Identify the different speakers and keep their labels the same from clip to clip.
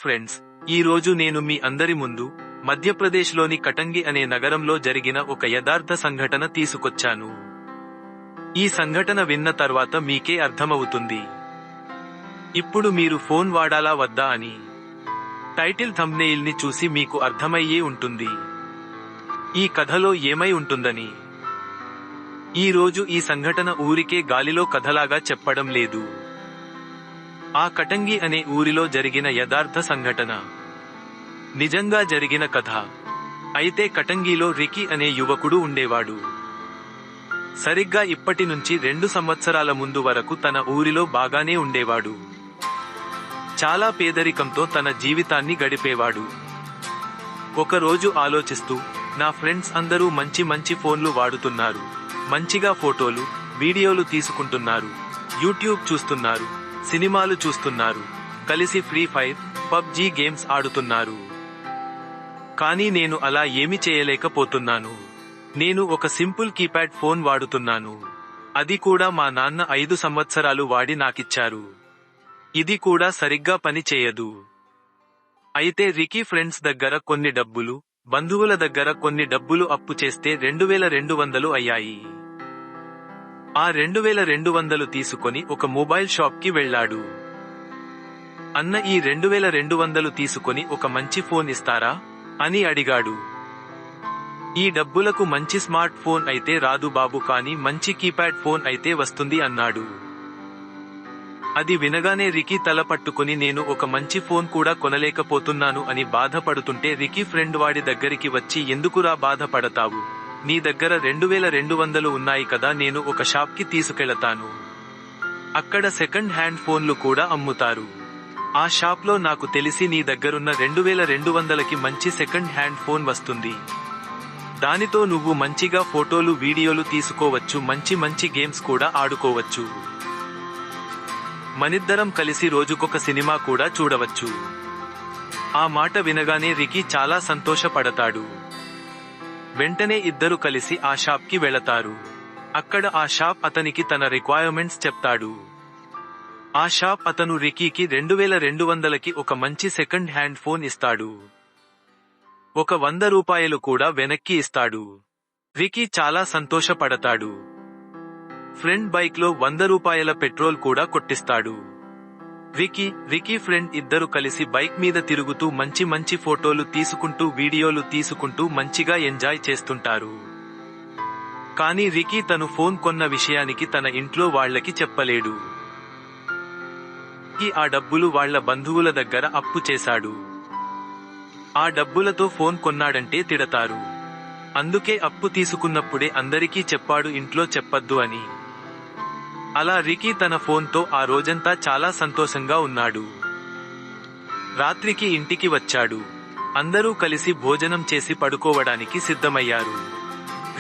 Speaker 1: Friends, ఈ రోజు నేను మీ అందరి ముందు మధ్యప్రదేశ్లోని కటంగి అనే నగరంలో జరిగిన ఒక యథార్థ సంఘటన తీసుకొచ్చాను. ఈ సంఘటన విన్న తర్వాత మీకే అర్థమవుతుంది ఇప్పుడు మీరు ఫోన్ వాడాలా వద్దా అని. టైటిల్ థంబ్నెయిల్ ని చూసి మీకు అర్థమయ్యే ఉంటుంది ఈ కథలో ఏమై ఉంటుందని. ఈ రోజు ఈ సంఘటన ఊరికే గాలిలో కథలాగా చెప్పడం లేదు. ఆ కటంగి అనే ఊరిలో జరిగిన యథార్థ సంఘటన, నిజంగా జరిగిన కథ. అయితే కటంగిలో రికీ అనే యువకుడు ఉండేవాడు. సరిగ్గా ఇప్పటి నుంచి 2 సంవత్సరాల ముందు వరకు తన ఊరిలో బాగానే ఉండేవాడు. చాలా పేదరికంతో తన జీవితాన్ని గడిపేవాడు. ఒకరోజు ఆలోచిస్తూ, నా ఫ్రెండ్స్ అందరూ మంచి మంచి ఫోన్లు వాడుతున్నారు, మంచిగా ఫోటోలు వీడియోలు తీసుకుంటున్నారు, యూట్యూబ్ చూస్తున్నారు, సినిమాలు చూస్తున్నారు, కలిసి ఫ్రీ ఫైర్ పబ్జీ గేమ్స్ ఆడుతున్నారు. కానీ నేను అలా ఏమి చేయలేకపోతున్నాను. నేను ఒక సింపుల్ కీప్యాడ్ ఫోన్ వాడుతున్నాను. అది కూడా మా నాన్న 5 సంవత్సరాలు వాడి నాకిచ్చారు. ఇది కూడా సరిగ్గా పని చేయదు. అయితే రికీ ఫ్రెండ్స్ దగ్గర కొన్ని డబ్బులు, బంధువుల దగ్గర కొన్ని డబ్బులు అప్పు చేస్తే 2200 అయ్యాయి. ఆ 2200 తీసుకొని ఒక మొబైల్ షాప్ కి వెళ్ళాడు. అన్న, ఈ 2200 తీసుకొని ఒక మంచి ఫోన్ ఇస్తారా అని అడిగాడు. ఈ డబ్బులకు మంచి స్మార్ట్ ఫోన్ అయితే రాదు బాబు, కానీ మంచి కీప్యాడ్ ఫోన్ అయితే వస్తుంది అన్నాడు. అది వినగానే రికీ తల పట్టుకుని, నేను ఒక మంచి ఫోన్ కూడా కొనలేకపోతున్నాను అని బాధపడుతుంటే రికీ ఫ్రెండ్ వాడి దగ్గరికి వచ్చి, ఎందుకురా బాధపడతావు, నీ దగ్గర 2200 ఉన్నాయి కదా, నేను ఒక షాప్ కి తీసుకెళతాను. అక్కడ సెకండ్ హ్యాండ్ ఫోన్లు కూడా అమ్ముతారు. ఆ షాప్ లో నాకు తెలిసి నీ దగ్గరున్న 2200కి మంచి సెకండ్ హ్యాండ్ ఫోన్ వస్తుంది. దానితో నువ్వు మంచిగా ఫోటోలు వీడియోలు తీసుకోవచ్చు, మంచి మంచి గేమ్స్ కూడా ఆడుకోవచ్చు. మనిద్దరం కలిసి రోజుకొక సినిమా కూడా చూడవచ్చు. ఆ మాట వినగానే రికీ చాలా సంతోషపడతాడు. వెంటనే ఇద్దరు కలిసి ఆ షాప్ కి వెళతారు. అక్కడ ఆ షాప్ అతనికి తన రిక్వైర్మెంట్స్ చెప్తాడు. ఆ షాప్ అతను రికీకి 2200కి ఒక మంచి సెకండ్ హ్యాండ్ ఫోన్ ఇస్తాడు. ఒక 100 రూపాయలు కూడా వెనక్కి ఇస్తాడు. రికీ చాలా సంతోషపడతాడు. ఫ్రెండ్ బైక్ లో 100 రూపాయల పెట్రోల్ కూడా కొట్టిస్తాడు. రికీ ఫ్రెండ్ ఇద్దరు కలిసి బైక్ మీద తిరుగుతూ మంచి మంచి ఫోటోలు తీసుకుంటూ వీడియోలు తీసుకుంటూ మంచిగా ఎంజాయ్ చేస్తుంటారు. కానీ రికీ తను ఫోన్ కొన్న విషయానికి తన ఇంట్లో వాళ్ళకి చెప్పలేడు. ఆ డబ్బులు వాళ్ళ బంధువుల దగ్గర అప్పు చేశాడు. ఆ డబ్బులతో ఫోన్ కొన్నాడంటే తిడతారు. అందుకే అప్పు తీసుకున్నప్పుడే అందరికీ చెప్పాడు, ఇంట్లో చెప్పద్దు అని. అలా రికీ తన ఫోన్తో ఆ రోజంతా చాలా సంతోషంగా ఉన్నాడు. రాత్రికి ఇంటికి వచ్చాడు. అందరూ కలిసి భోజనం చేసి పడుకోవడానికి సిద్ధమయ్యారు.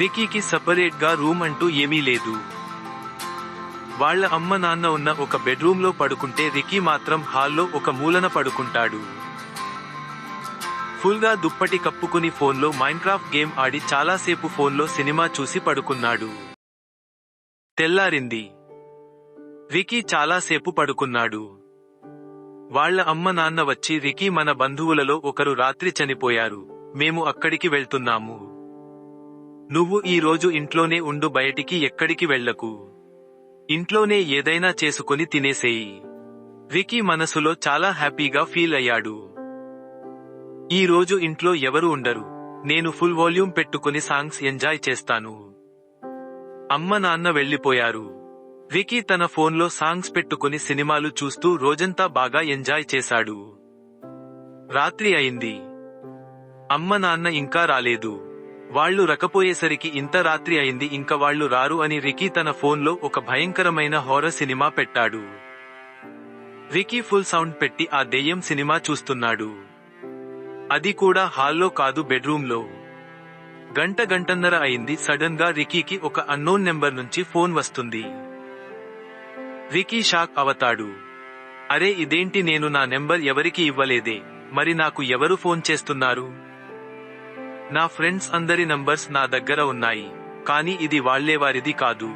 Speaker 1: రికీకి సెపరేట్ గా రూమ్ అంటూ ఏమీ లేదు. వాళ్ళ అమ్మ నాన్న ఉన్న ఒక బెడ్రూమ్ లో పడుకుంటే రికీ మాత్రం హాల్లో ఒక మూలన పడుకుంటాడు. ఫుల్ గా దుప్పటి కప్పుకుని ఫోన్లో మైన్క్రాఫ్ట్ గేమ్ ఆడి చాలాసేపు ఫోన్లో సినిమా చూసి పడుకున్నాడు. తెల్లారింది. రికీ చాలాసేపు పడుకున్నాడు. వాళ్ళ అమ్మ నాన్న వచ్చి, రికీ, మన బంధువులలో ఒకరు రాత్రి చనిపోయారు, మేము అక్కడికి వెళ్తున్నాము. నువ్వు ఈ రోజు ఇంట్లోనే ఉండు, బయటికి ఎక్కడికి వెళ్ళకు. ఇంట్లోనే ఏదైనా చేసుకుని తినేసేయి. రికీ మనసులో చాలా హ్యాపీగా ఫీల్ అయ్యాడు. ఈ రోజు ఇంట్లో ఎవరు ఉండరు, నేను ఫుల్ వాల్యూమ్ పెట్టుకుని సాంగ్స్ ఎంజాయ్ చేస్తాను. అమ్మ నాన్న వెళ్లిపోయారు. రికీ తన ఫోన్లో సాంగ్స్ పెట్టుకుని సినిమాలు చూస్తూ రోజంతా బాగా ఎంజాయ్ చేశాడు. రాత్రి అయింది. అమ్మ నాన్న ఇంకా రాలేదు. వాళ్ళు రకపోయేసరికి ఇంత రాత్రి అయింది, ఇంక వాళ్ళు రారు అని రికీ తన ఫోన్లో ఒక భయంకరమైన హారర్ సినిమా పెట్టాడు. రికీ ఫుల్ సౌండ్ పెట్టి ఆ దెయ్యం సినిమా చూస్తున్నాడు. అది కూడా హాల్లో కాదు, బెడ్రూమ్లో. గంటన్నర అయింది. సడన్ గా రికీకి ఒక అన్నోన్ నెంబర్ నుంచి ఫోన్ వస్తుంది. రికీ షాక్ అవతాడు. అరే, ఇదేంటి, నేను నా నెంబర్ ఎవరికి ఇవ్వలేదే, మరి నాకు ఎవరు ఫోన్ చేస్తున్నారు? నా ఫ్రెండ్స్ అందరి నంబర్స్ నా దగ్గర ఉన్నాయి, కానీ ఇది వాళ్లేవారిది కాదు.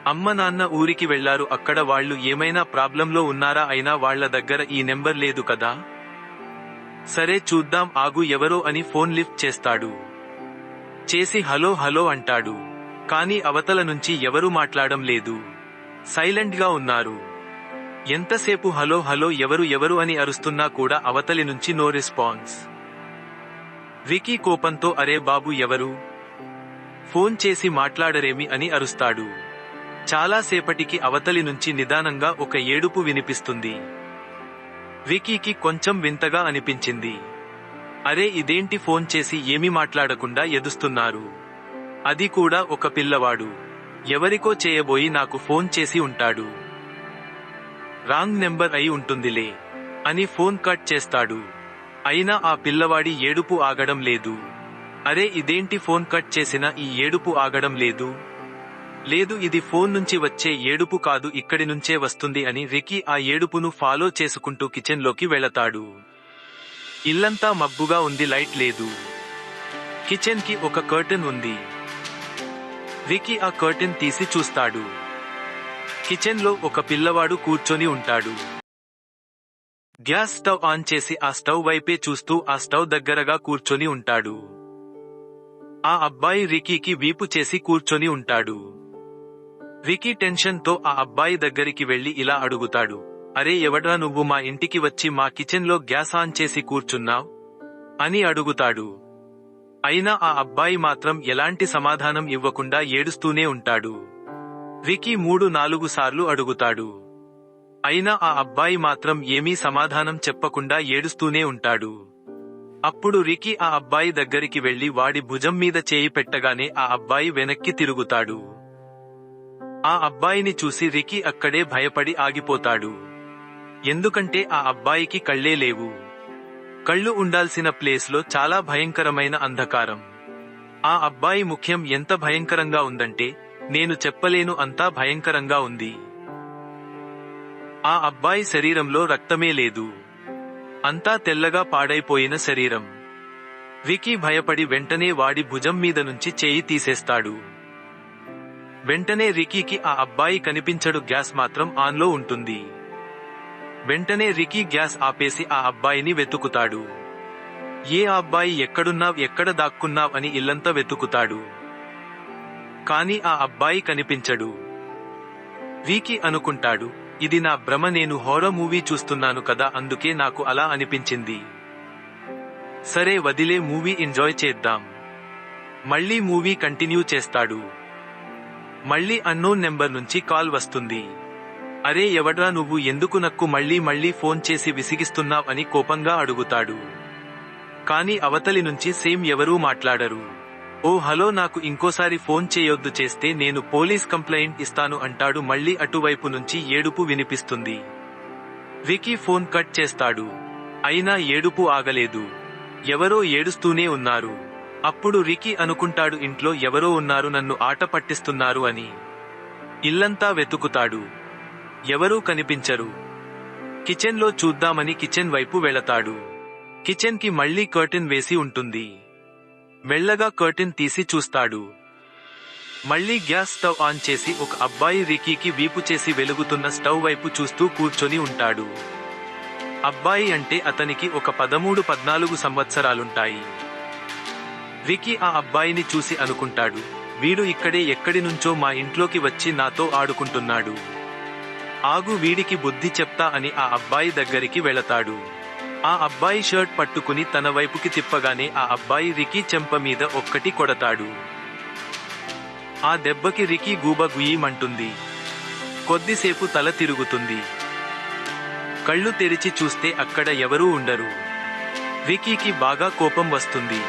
Speaker 1: అమ్మ నాన్న ఊరికి వెళ్లారు, అక్కడ వాళ్ళు ఏమైనా ప్రాబ్లంలో ఉన్నారా, అయినా వాళ్ళ దగ్గర ఈ నెంబర్ లేదు కదా. సరే చూద్దాం ఆగు ఎవరో అని ఫోన్ లిఫ్ట్ చేస్తాడు. చేసి హలో హలో అంటాడు. కానీ అవతల నుంచి ఎవరూ మాట్లాడడం లేదు, సైలెంట్ గా ఉన్నారు. ఎంతసేపు హలో హలో ఎవరు ఎవరు అని అరుస్తున్నా కూడా అవతలి నుంచి నో రెస్పాన్స్. వికీ కోపంతో అరే బాబు ఎవరు, ఫోన్ చేసి మాట్లాడరేమి అని అరుస్తాడు. చాలాసేపటికి అవతలి నుంచి నిదానంగా ఒక ఏడుపు వినిపిస్తుంది. వికీకి కొంచెం వింతగా అనిపించింది. అరే ఇదేంటి, ఫోన్ చేసి ఏమీ మాట్లాడకుండా ఎదుస్తున్నారు, అది కూడా ఒక పిల్లవాడు. ఎవరికో చేయబోయి నాకు ఫోన్ చేసి ఉంటాడు, రాంగ్ నెంబర్ అయి ఉంటుందిలే అని ఫోన్ కట్ చేస్తాడు. అయినా ఆ పిల్లవాడి ఏడుపు ఆగడం లేదు. అరే ఇదేంటి, ఫోన్ కట్ చేసినా ఈ ఏడుపు ఆగడం లేదు. లేదు ఇది ఫోన్ నుంచి వచ్చే ఏడుపు కాదు, ఇక్కడి నుంచే వస్తుంది అని వికీ ఆ ఏడుపును ఫాలో చేసుకుంటూ కిచెన్ లోకి వెళతాడు. ఇల్లంతా మబ్బుగా ఉంది, లైట్ లేదు. కిచెన్ కి ఒక కర్టెన్ ఉంది. వికీ ఆ కర్టెన్ తీసి చూస్తాడు. కిచెన్ లో ఒక పిల్లవాడు కూర్చొని ఉంటాడు. గ్యాస్ స్టవ్ ఆన్ చేసి ఆ స్టవ్ వైపే చూస్తూ ఆ స్టవ్ దగ్గరగా కూర్చొని ఉంటాడు. ఆ అబ్బాయి వికీకి వీపు చేసి కూర్చొని ఉంటాడు. వికీ టెన్షన్ తో ఆ అబ్బాయి దగ్గరికి వెళ్లి ఇలా అడుగుతాడు, అరే ఎవడ్రా నువ్వు మా ఇంటికి వచ్చి మా కిచెన్ లో గ్యాస్ ఆన్ చేసి కూర్చున్నావ్ అని అడుగుతాడు. అయినా ఆ అబ్బాయి మాత్రం ఎలాంటి సమాధానం ఇవ్వకుండా ఏడుస్తూనే ఉంటాడు. వికీ 3-4 సార్లు అడుగుతాడు. అయినా ఆ అబ్బాయి మాత్రం ఏమీ సమాధానం చెప్పకుండా ఏడుస్తూనే ఉంటాడు. అప్పుడు రికీ ఆ అబ్బాయి దగ్గరికి వెళ్లి వాడి భుజం మీద చేయి పెట్టగానే ఆ అబ్బాయి వెనక్కి తిరుగుతాడు. ఆ అబ్బాయిని చూసి రికీ అక్కడే భయపడి ఆగిపోతాడు. ఎందుకంటే ఆ అబ్బాయికి కళ్ళే లేవు. కళ్ళు ఉండాల్సిన ప్లేస్లో చాలా భయంకరమైన అంధకారం. ఆ అబ్బాయి ముఖం ఎంత భయంకరంగా ఉందంటే నేను చెప్పలేను, అంతా భయంకరంగా ఉంది. ఆ అబ్బాయి శరీరంలో రక్తమే లేదు, అంతా తెల్లగా పాడైపోయిన శరీరం. వికీ భయపడి వెంటనే వాడి భుజం మీద నుంచి చేయి తీసేస్తాడు. వెంటనే రికీకి ఆ అబ్బాయి కనిపించడు, గ్యాస్ మాత్రం ఆన్లో ఉంటుంది. వెంటనే రికీ గ్యాస్ ఆపేసి ఆ అబ్బాయిని వెతుకుతాడు. ఏ అబ్బాయి ఎక్కడున్నావ్, ఎక్కడ దాక్కున్నావ్ అని ఇల్లంతా వెతుకుతాడు. కాని ఆ అబ్బాయి కనిపించడు. వికీ అనుకుంటాడు, ఇది నా భ్రమ, నేను హారర్ మూవీ చూస్తున్నాను కదా, అందుకే నాకు అలా అనిపించింది. సరే వదిలే, మూవీ ఎంజాయ్ చేద్దాం. మళ్ళీ మూవీ కంటిన్యూ చేస్తాడు. మళ్ళీ అన్నోన్ నెంబర్ నుంచి కాల్ వస్తుంది. అరే ఎవడ్రా నువ్వు, ఎందుకు నక్కు మళ్ళీ ఫోన్ చేసి విసిగిస్తున్నావ్ అని కోపంగా అడుగుతాడు. కాని అవతలి నుంచి సేమ్ ఎవరూ మాట్లాడరు. ఓ హలో, నాకు ఇంకోసారి ఫోన్ చేయొద్దు, చేస్తే నేను పోలీస్ కంప్లైంట్ ఇస్తాను అంటాడు. మళ్ళీ అటువైపు నుంచి ఏడుపు వినిపిస్తుంది. వికీ ఫోన్ కట్ చేస్తాడు. అయినా ఏడుపు ఆగలేదు, ఎవరో ఏడుస్తూనే ఉన్నారు. అప్పుడు రికీ అనుకుంటాడు, ఇంట్లో ఎవరో ఉన్నారు, నన్ను ఆట పట్టిస్తున్నారు అని. ఇల్లంతా వెతుకుతాడు, ఎవరూ కనిపించరు. కిచెన్ లో చూద్దామని కిచెన్ వైపు వెళతాడు. కిచెన్ కి మళ్లీ కర్టెన్ వేసి ఉంటుంది. మెల్లగా కర్టెన్ తీసి చూస్తాడు. మళ్లీ గ్యాస్ స్టవ్ ఆన్ చేసి ఒక అబ్బాయి రికీకి వీపు చేసి వెలుగుతున్న స్టవ్ వైపు చూస్తూ కూర్చొని ఉంటాడు. అబ్బాయి అంటే అతనికి ఒక 13-14 సంవత్సరాలుంటాయి. వికీ ఆ అబ్బాయిని చూసి అనుకుంటాడు, వీడు ఇక్కడే ఎక్కడి నుంచో మా ఇంట్లోకి వచ్చి నాతో ఆడుకుంటున్నాడు. ఆగు, వీడికి బుద్ధి చెప్తా అని ఆ అబ్బాయి దగ్గరికి వెళతాడు. ఆ అబ్బాయి షర్ట్ పట్టుకుని తన వైపుకి తిప్పగానే ఆ అబ్బాయి రికీ చెంప మీద ఒక్కటి కొడతాడు. ఆ దెబ్బకి రికీ గూబ గుయ్యమంటుంది. కొద్దిసేపు తల తిరుగుతుంది. కళ్ళు తెరిచి చూస్తే అక్కడ ఎవరూ ఉండరు. వికీకి బాగా కోపం వస్తుంది.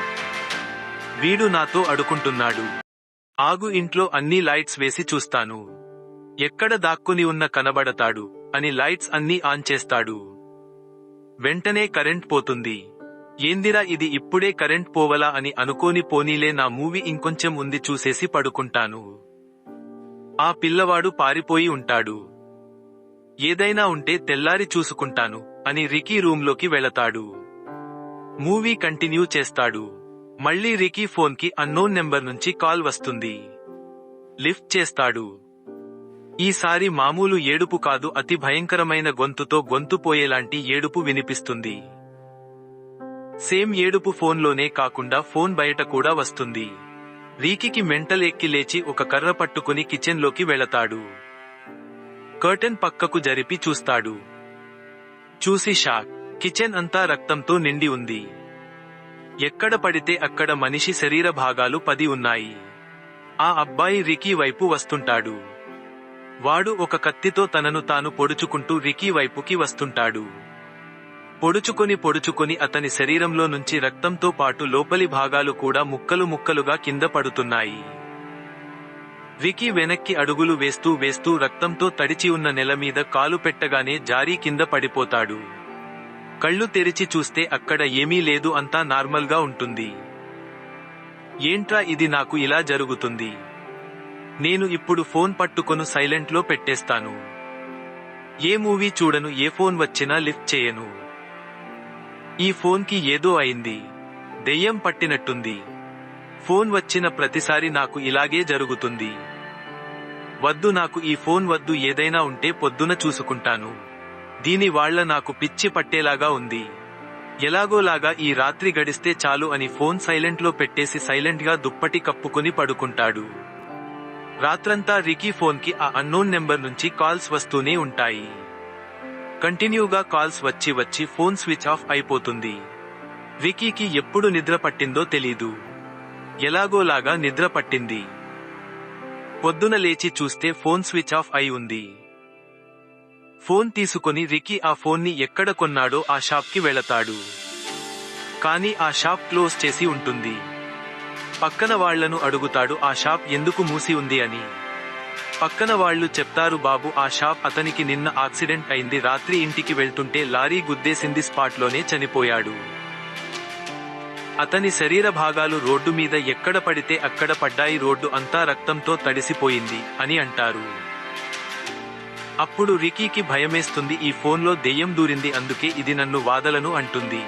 Speaker 1: వీడు నాతో అడుకుంటున్నాడు. ఆగు, ఇంట్లో అన్ని లైట్స్ వేసి చూస్తాను, ఎక్కడ దాక్కుని ఉన్న కనబడతాడు అని లైట్స్ అన్నీ ఆన్ చేస్తాడు. వెంటనే కరెంట్ పోతుంది. ఏందిరా ఇది, ఇప్పుడే కరెంట్ పోవలా అని అనుకోని పోనీలే, నా మూవీ ఇంకొంచెం ఉంది చూసేసి పడుకుంటాను. ఆ పిల్లవాడు పారిపోయి ఉంటాడు. ఏదైనా ఉంటే తెల్లారి చూసుకుంటాను అని రికీ రూంలోకి వెళతాడు. మూవీ కంటిన్యూ చేస్తాడు. మళ్లీ రికీ ఫోన్ కి అన్నోన్ నెంబర్ నుంచి కాల్ వస్తుంది. లిఫ్ట్ చేస్తాడు. ఈసారి మామూలు ఏడుపు కాదు, అతి భయంకరమైన గొంతుతో గొంతు పోయేలాంటి ఏడుపు వినిపిస్తుంది. సేమ్ ఏడుపు ఫోన్లోనే కాకుండా ఫోన్ బయట కూడా వస్తుంది. రీకీకి మెంటల్ ఎక్కి లేచి ఒక కర్ర పట్టుకుని కిచెన్లోకి వెళతాడు. కర్టెన్ పక్కకు జరిపి చూస్తాడు. చూసి షాక్. కిచెన్ అంతా రక్తంతో నిండి ఉంది. ఎక్కడ పడితే అక్కడ మనిషి శరీర భాగాలు 10 ఉన్నాయి. ఆ అబ్బాయి రికీ వైపు వస్తుంటాడు. వాడు ఒక కత్తితో తనను తాను పొడుచుకుంటూ రికీ వైపుకి వస్తుంటాడు. పొడుచుకొని అతని శరీరంలో నుంచి రక్తంతో పాటు లోపలి భాగాలు కూడా ముక్కలు ముక్కలుగా కింద పడుతున్నాయి. రికీ వెనక్కి అడుగులు వేస్తూ రక్తంతో తడిచి ఉన్న నెల మీద కాలు పెట్టగానే జారీ కింద పడిపోతాడు. కళ్ళు తెరిచి చూస్తే అక్కడ ఏమీ లేదు, అంతా నార్మల్గా ఉంటుంది. ఏంట్రా ఇది, నాకు ఇలా జరుగుతుంది? నేను ఇప్పుడు ఫోన్ పట్టుకొను సైలెంట్లో పెట్టేస్తాను. ఏ మూవీ చూడను, ఏ ఫోన్ వచ్చినా లిఫ్ట్ చేయను. ఈ ఫోన్కి ఏదో అయింది, దెయ్యం పట్టినట్టుంది. ఫోన్ వచ్చిన ప్రతిసారి నాకు ఇలాగే జరుగుతుంది. వద్దు, నాకు ఈ ఫోన్ వద్దు, ఏదైనా ఉంటే పొద్దున చూసుకుంటాను. దీని వాళ్ళ నాకు పిచ్చి పట్టేలాగా ఉంది. ఎలాగోలాగా ఈ రాత్రి గడిస్తే చాలు అని ఫోన్ సైలెంట్లో పెట్టేసి సైలెంట్గా దుప్పటి కప్పుకుని పడుకుంటాడు. రాత్రంతా రికీ ఫోన్కి ఆ అన్నోన్ నెంబర్ నుంచి కాల్స్ వస్తూనే ఉంటాయి. కంటిన్యూగా కాల్స్ వచ్చి ఫోన్ స్విచ్ ఆఫ్ అయిపోతుంది. రికీకి ఎప్పుడు నిద్ర పట్టిందో తెలీదు. ఎలాగోలాగా నిద్ర పట్టింది. పొద్దున లేచి చూస్తే ఫోన్ స్విచ్ ఆఫ్ అయి ఉంది. ఫోన్ తీసుకుని రికీ ఆ ఫోన్ని ఎక్కడ కొన్నాడో ఆ షాప్కి వెళతాడు. కానీ ఆ షాప్ క్లోజ్ చేసి ఉంటుంది. పక్కన వాళ్లను అడుగుతాడు ఆ షాప్ ఎందుకు మూసి ఉంది అని. పక్కన వాళ్ళు చెప్తారు, బాబు ఆ షాప్ అతనికి నిన్న యాక్సిడెంట్ అయింది, రాత్రి ఇంటికి వెళ్తుంటే లారీ గుద్దేసింది, స్పాట్లోనే చనిపోయాడు. అతని శరీర భాగాలు రోడ్డు మీద ఎక్కడ పడితే అక్కడ పడ్డాయి, రోడ్డు అంతా రక్తంతో తడిసిపోయింది అని అంటారు. అప్పుడు రికీకి భయమేస్తుంది. ఈ ఫోన్లో దెయ్యం దూరింది, అందుకే ఇది నన్ను వాదలను అంటుంది.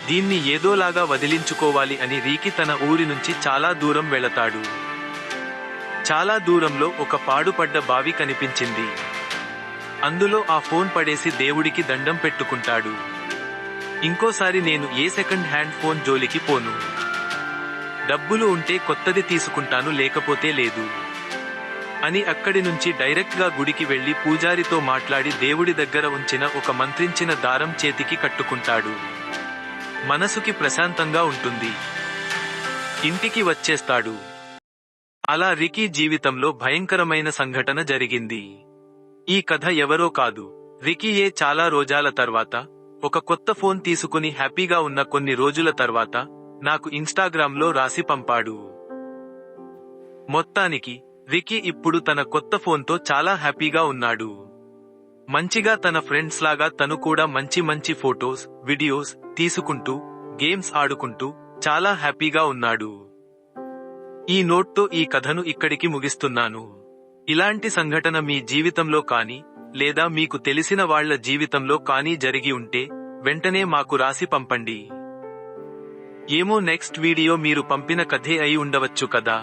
Speaker 1: దీన్ని ఏదోలాగా వదిలించుకోవాలి అని రికీ తన ఊరి నుంచి చాలా దూరం వెళతాడు. చాలా దూరంలో ఒక పాడుపడ్డ బావి కనిపించింది. అందులో ఆ ఫోన్ పడేసి దేవుడికి దండం పెట్టుకుంటాడు. ఇంకోసారి నేను ఏ సెకండ్ హ్యాండ్ ఫోన్ జోలికి పోను. డబ్బులు ఉంటే కొత్తది తీసుకుంటాను, లేకపోతే లేదు అని అక్కడి నుంచి డైరెక్ట్ గా గుడికి వెళ్లి పూజారితో మాట్లాడి దేవుడి దగ్గర ఉంచిన ఒక మంత్రించిన దారం చేతికి కట్టుకుంటాడు. మనసుకి ప్రశాంతంగా ఉంటుంది. ఇంటికి వచ్చేస్తాడు. అలా రికీ జీవితంలో భయంకరమైన సంఘటన జరిగింది. ఈ కథ ఎవరో కాదు, రికీయే. చాలా రోజాల తర్వాత ఒక కొత్త ఫోన్ తీసుకుని హ్యాపీగా ఉన్న కొన్ని రోజుల తర్వాత నాకు ఇన్స్టాగ్రామ్లో రాసి పంపాడు. మొత్తానికి రికీ ఇప్పుడు తన కొత్త ఫోన్తో చాలా హ్యాపీగా ఉన్నాడు. మంచిగా తన ఫ్రెండ్స్ లాగా తను కూడా మంచి ఫోటోస్, వీడియోస్ తీసుకుంటూ, గేమ్స్ ఆడుకుంటూ చాలా హ్యాపీగా ఉన్నాడు. ఈ నోట్తో ఈ కథను ఇక్కడికి ముగిస్తున్నాను. ఇలాంటి సంఘటన మీ జీవితంలో కానీ లేదా మీకు తెలిసిన వాళ్ల జీవితంలో కానీ జరిగి ఉంటే వెంటనే మాకు రాసి పంపండి. ఏమో నెక్స్ట్ వీడియో మీరు పంపిన కథే అయి ఉండవచ్చు కదా.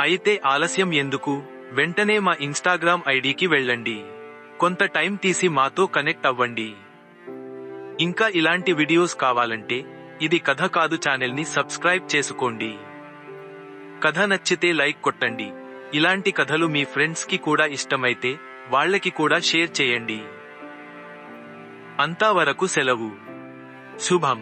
Speaker 1: అయితే ఆలస్యం ఎందుకు, వెంటనే మా ఇన్స్టాగ్రామ్ ఐడికి వెళ్ళండి. కొంత టైం తీసి మాతో కనెక్ట్ అవ్వండి. ఇంకా ఇలాంటి వీడియోస్ కావాలంటే ఇది కథ కాదు ఛానల్ని సబ్స్క్రైబ్ చేసుకోండి. కథ నచ్చితే లైక్ కొట్టండి. ఇలాంటి కథలు మీ ఫ్రెండ్స్ కి కూడా ఇష్టమైతే వాళ్ళకి కూడా షేర్ చేయండి. అంతవరకు సెలవు. శుభం.